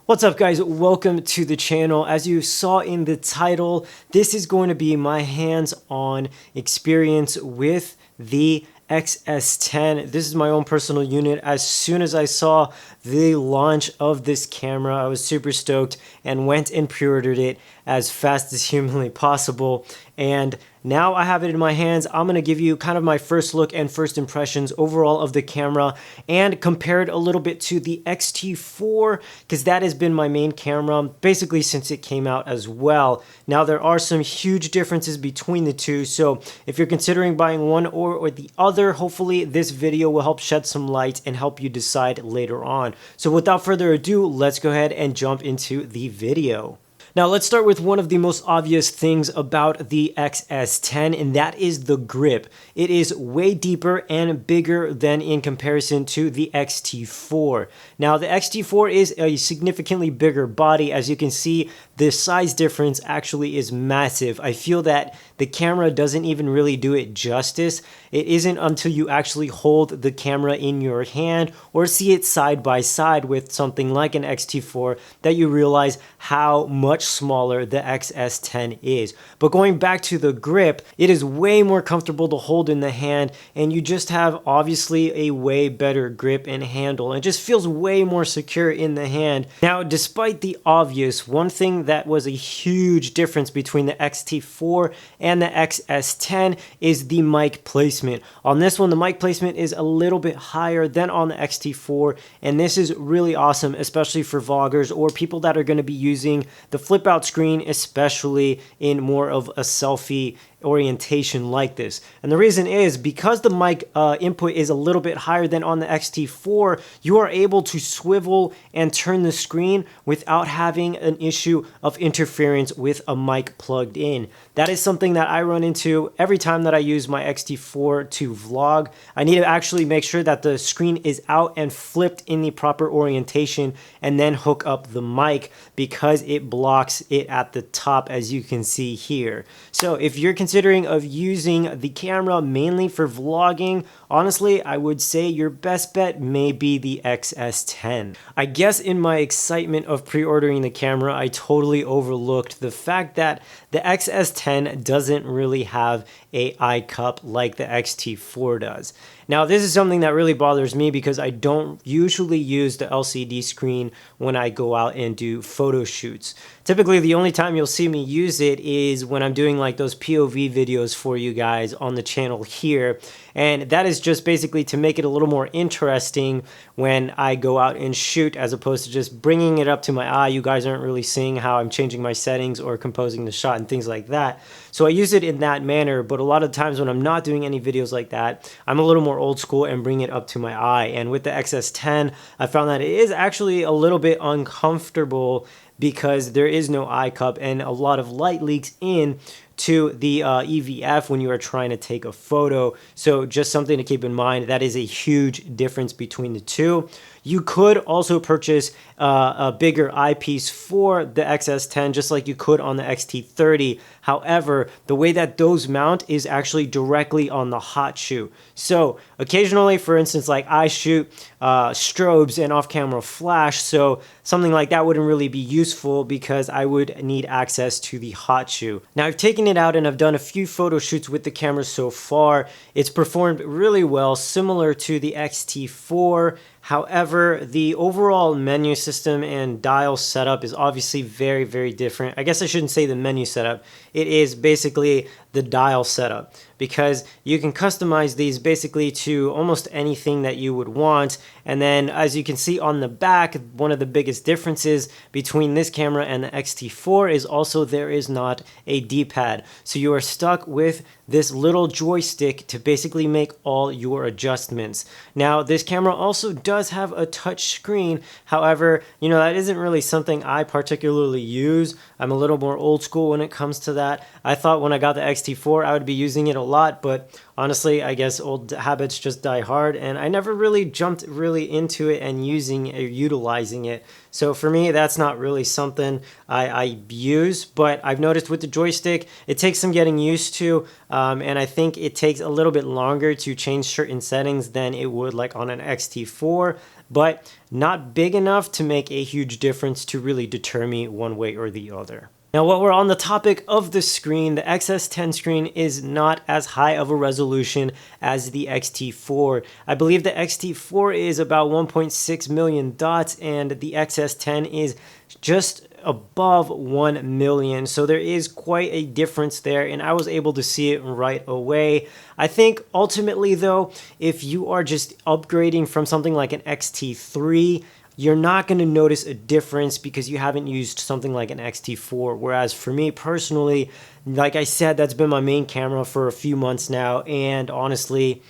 What's up guys, welcome to the channel. As you saw in the title, this is going to be my hands-on experience with the XS10. This is my own personal unit. As soon as I saw the launch of this camera, I was super stoked and went and pre-ordered it as fast as humanly possible. And now I have it in my hands. I'm going to give you kind of my first look and first impressions overall of the camera and compare it a little bit to the X-T4 because that has been my main camera basically since it came out as well. Now there are some huge differences between the two, so if you're considering buying one or the other, hopefully this video will help shed some light and help you decide later on. So without further ado, let's go ahead and jump into the video. Now let's start with one of the most obvious things about the XS10, and that is the grip. It is way deeper and bigger than in comparison to the X-T4. Now the X-T4 is a significantly bigger body. As you can see, the size difference actually is massive. I feel that the camera doesn't even really do it justice. It isn't until you actually hold the camera in your hand or see it side by side with something like an X-T4 that you realize how much smaller the XS10 is. But going back to the grip, it is way more comfortable to hold in the hand, and you just have obviously a way better grip and handle. It just feels way more secure in the hand. Now, despite the obvious, one thing that was a huge difference between the X-T4 and the XS10 is the mic placement. On this one, the mic placement is a little bit higher than on the X-T4, and this is really awesome, especially for vloggers or people that are going to be using the flip out screen, especially in more of a selfie orientation like this. And the reason is because the mic input is a little bit higher than on the X-T4, you are able to swivel and turn the screen without having an issue of interference with a mic plugged in. That is something that I run into every time that I use my X-T4 to vlog. I need to actually make sure that the screen is out and flipped in the proper orientation and then hook up the mic because it blocks it at the top, as you can see here. So if you're considering of using the camera mainly for vlogging, honestly, I would say your best bet may be the XS10. I guess in my excitement of pre-ordering the camera, I totally overlooked the fact that the XS10 doesn't really have a Eyecup like the X-T4 does. Now, this is something that really bothers me because I don't usually use the LCD screen when I go out and do photo shoots. Typically, the only time you'll see me use it is when I'm doing like those POV videos for you guys on the channel here. And that is just basically to make it a little more interesting when I go out and shoot, as opposed to just bringing it up to my eye. You guys aren't really seeing how I'm changing my settings or composing the shot and things like that. So I use it in that manner, but a lot of times when I'm not doing any videos like that, I'm a little more old school and bring it up to my eye. And with the XS10, I found that it is actually a little bit uncomfortable because there is no Eyecup and a lot of light leaks in to the EVF when you are trying to take a photo. So just something to keep in mind. That is a huge difference between the two. You could also purchase a bigger eyepiece for the XS10 just like you could on the X-T30. However, the way that those mount is actually directly on the hot shoe. So occasionally, for instance, like I shoot strobes and off-camera flash, so something like that wouldn't really be useful because I would need access to the hot shoe. Now, I've taken it out and I've done a few photo shoots with the camera so far. It's performed really well, similar to the X-T4. However, the overall menu system and dial setup is obviously very, very different. I guess I shouldn't say the menu setup. It is basically the dial setup, because you can customize these basically to almost anything that you would want. And then as you can see on the back, one of the biggest differences between this camera and the X-T4 is also there is not a D-pad. So you are stuck with this little joystick to basically make all your adjustments. Now, this camera also does have a touch screen. However, you know, that isn't really something I particularly use. I'm a little more old school when it comes to that. I thought when I got the X-T4 I would be using it a lot, but honestly, I guess old habits just die hard, and I never really jumped really into it and utilizing it. So for me, that's not really something I use, but I've noticed with the joystick, it takes some getting used to, and I think it takes a little bit longer to change certain settings than it would like on an X-T4. XT4, but not big enough to make a huge difference to really deter me one way or the other. Now, while we're on the topic of the screen, the XS10 screen is not as high of a resolution as the XT4. I believe the XT4 is about 1.6 million dots and the XS10 is just above 1 million. So there is quite a difference there, and I was able to see it right away. I think ultimately though, if you are just upgrading from something like an XT3, you're not going to notice a difference because you haven't used something like an XT4. Whereas for me personally, like I said, that's been my main camera for a few months now, and honestly,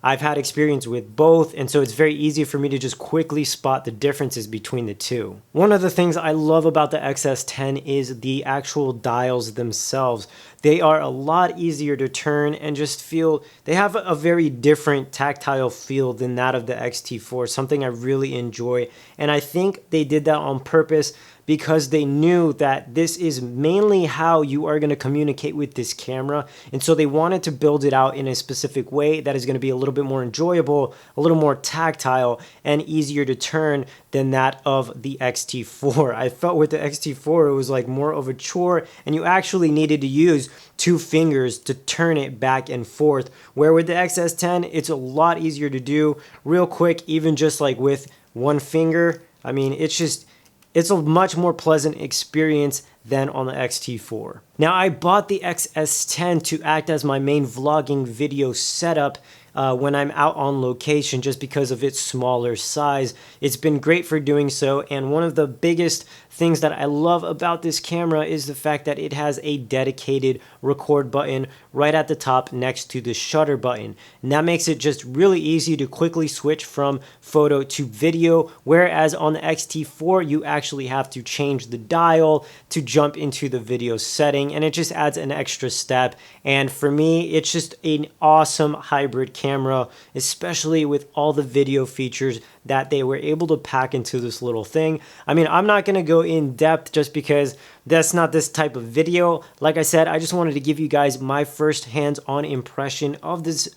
I've had experience with both, and so it's very easy for me to just quickly spot the differences between the two. One of the things I love about the XS10 is the actual dials themselves. They are a lot easier to turn and just feel, they have a very different tactile feel than that of the XT4, something I really enjoy. And I think they did that on purpose because they knew that this is mainly how you are going to communicate with this camera. And so they wanted to build it out in a specific way that is going to be a little bit more enjoyable, a little more tactile, and easier to turn than that of the XT4. I felt with the XT4, it was like more of a chore, and you actually needed to use 2 fingers to turn it back and forth. Where with the XS10, it's a lot easier to do real quick, even just like with 1 finger. I mean, it's a much more pleasant experience than on the XT4. Now, I bought the XS10 to act as my main vlogging video setup when I'm out on location just because of its smaller size. It's been great for doing so, and one of the biggest things that I love about this camera is the fact that it has a dedicated record button right at the top next to the shutter button. And that makes it just really easy to quickly switch from photo to video, whereas on the XT4 you actually have to change the dial to jump into the video setting, and it just adds an extra step. And for me, it's just an awesome hybrid camera, especially with all the video features that they were able to pack into this little thing. I mean, I'm not going to go in depth just because that's not this type of video. Like I said, I just wanted to give you guys my first hands-on impression of this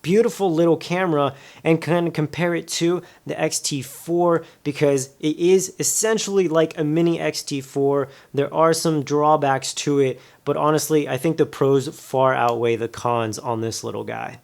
beautiful little camera and kind of compare it to the XT4 because it is essentially like a mini XT4. There are some drawbacks to it, but honestly, I think the pros far outweigh the cons on this little guy.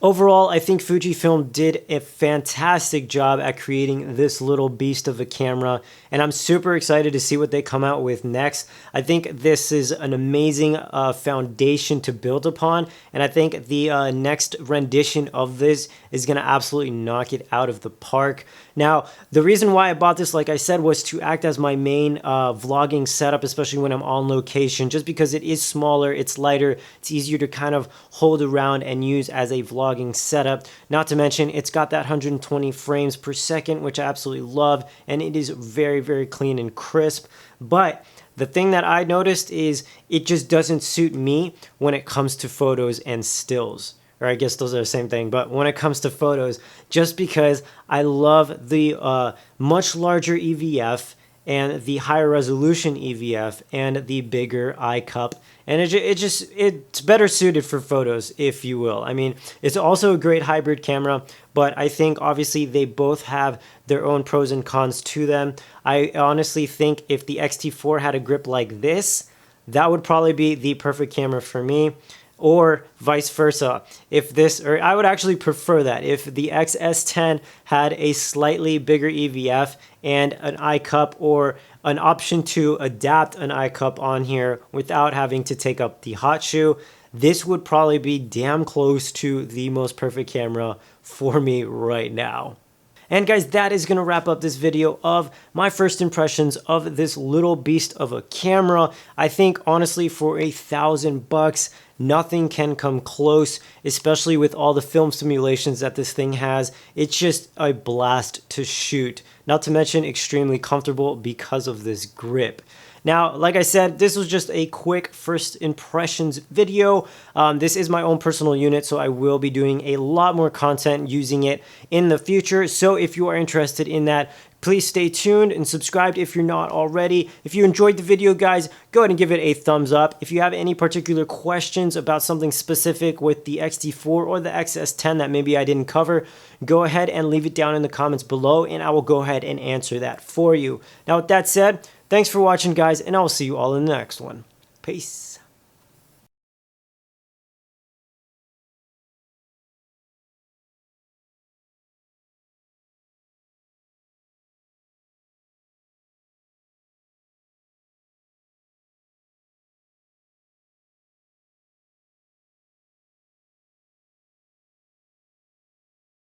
Overall, I think Fujifilm did a fantastic job at creating this little beast of a camera, and I'm super excited to see what they come out with next. I think this is an amazing foundation to build upon, and I think the next rendition of this is going to absolutely knock it out of the park. Now, the reason why I bought this, like I said, was to act as my main vlogging setup, especially when I'm on location, just because it is smaller, it's lighter, it's easier to kind of hold around and use as a vlogging setup. Not to mention, it's got that 120 frames per second, which I absolutely love, and it is very, very clean and crisp. But the thing that I noticed is it just doesn't suit me when it comes to photos and stills. Or I guess those are the same thing, but when it comes to photos, just because I love the much larger EVF and the higher resolution EVF and the bigger Eyecup, and it's better suited for photos, if you will. I mean, it's also a great hybrid camera, but I think obviously they both have their own pros and cons to them. I honestly think if the XT4 had a grip like this, that would probably be the perfect camera for me. Or vice versa. If this, or I would actually prefer that if the XS10 had a slightly bigger EVF and an Eyecup, or an option to adapt an Eyecup on here without having to take up the hot shoe, this would probably be damn close to the most perfect camera for me right now. And guys, that is going to wrap up this video of my first impressions of this little beast of a camera. I think honestly for $1,000, nothing can come close, especially with all the film simulations that this thing has. It's just a blast to shoot, not to mention extremely comfortable because of this grip. Now, like I said, this was just a quick first impressions video. This is my own personal unit, so I will be doing a lot more content using it in the future. So if you are interested in that, Please stay tuned and subscribe if you're not already. If you enjoyed the video, guys, go ahead and give it a thumbs up. If you have any particular questions about something specific with the X-T4 or the XS10 that maybe I didn't cover, go ahead and leave it down in the comments below, and I will go ahead and answer that for you. Now, with that said, thanks for watching, guys, and I will see you all in the next one. Peace.